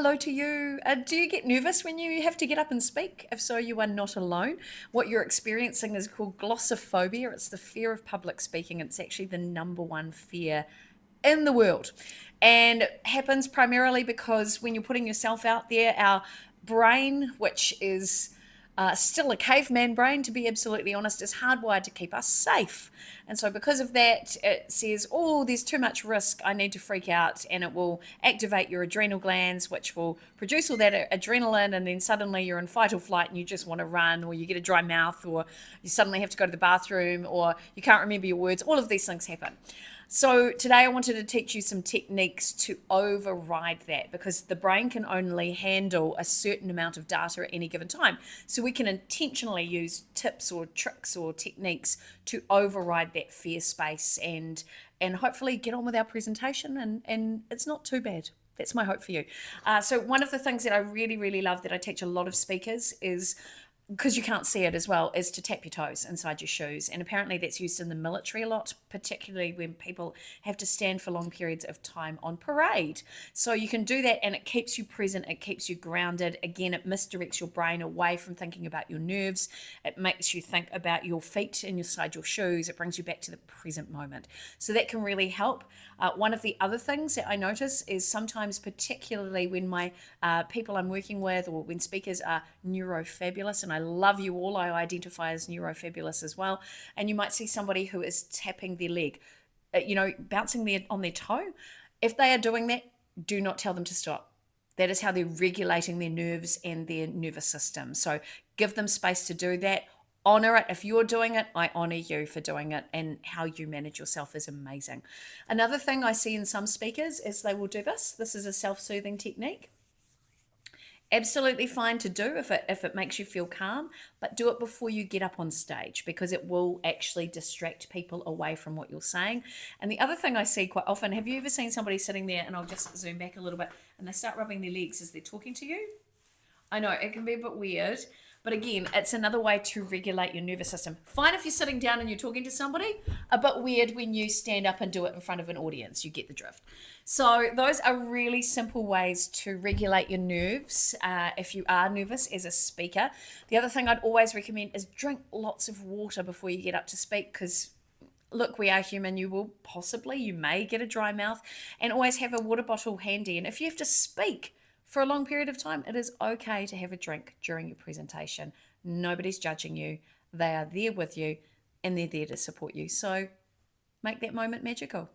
Hello to you. Do you get nervous when you have to get up and speak? If so, you are not alone. What you're experiencing is called glossophobia. It's the fear of public speaking. It's actually the number one fear in the world, and happens primarily because when you're putting yourself out there, our brain, which is still a caveman brain, to be absolutely honest, is hardwired to keep us safe. And so, because of that, it says, oh, there's too much risk. I need to freak out. And it will activate your adrenal glands, which will produce all that adrenaline. And then suddenly you're in fight or flight and you just want to run, or you get a dry mouth, or you suddenly have to go to the bathroom, or you can't remember your words. All of these things happen. So today I wanted to teach you some techniques to override that, because the brain can only handle a certain amount of data at any given time. So we can intentionally use tips or tricks or techniques to override that fear space and hopefully get on with our presentation, and it's not too bad. That's my hope for you. So one of the things that I really, really love that I teach a lot of speakers is, because you can't see it as well, is to tap your toes inside your shoes. And apparently that's used in the military a lot, particularly when people have to stand for long periods of time on parade. So you can do that and it keeps you present, it keeps you grounded. Again, it misdirects your brain away from thinking about your nerves. It makes you think about your feet inside your shoes. It brings you back to the present moment. So that can really help. One of the other things that I notice is sometimes, particularly when my people I'm working with or when speakers are neurofabulous, and I love you all, I identify as neurofabulous as well, and you might see somebody who is tapping their leg, bouncing on their toe. If they are doing that, do not tell them to stop. That is how they're regulating their nerves and their nervous system. So give them space to do that. Honor it. If you're doing it, I honor you for doing it, and how you manage yourself is amazing. Another thing I see in some speakers is they will do this. This is a self-soothing technique. Absolutely fine to do if it makes you feel calm, but do it before you get up on stage, because it will actually distract people away from what you're saying. And the other thing I see quite often, have you ever seen somebody sitting there, and I'll just zoom back a little bit, and they start rubbing their legs as they're talking to you? I know it can be a bit weird, but again, it's another way to regulate your nervous system. Fine if you're sitting down and you're talking to somebody, a bit weird when you stand up and do it in front of an audience. You get the drift. So, those are really simple ways to regulate your nerves if you are nervous as a speaker. The other thing I'd always recommend is drink lots of water before you get up to speak, because look, we are human. You may get a dry mouth, and always have a water bottle handy. And if you have to speak for a long period of time, it is okay to have a drink during your presentation. Nobody's judging you. They are there with you, and they're there to support you. So make that moment magical.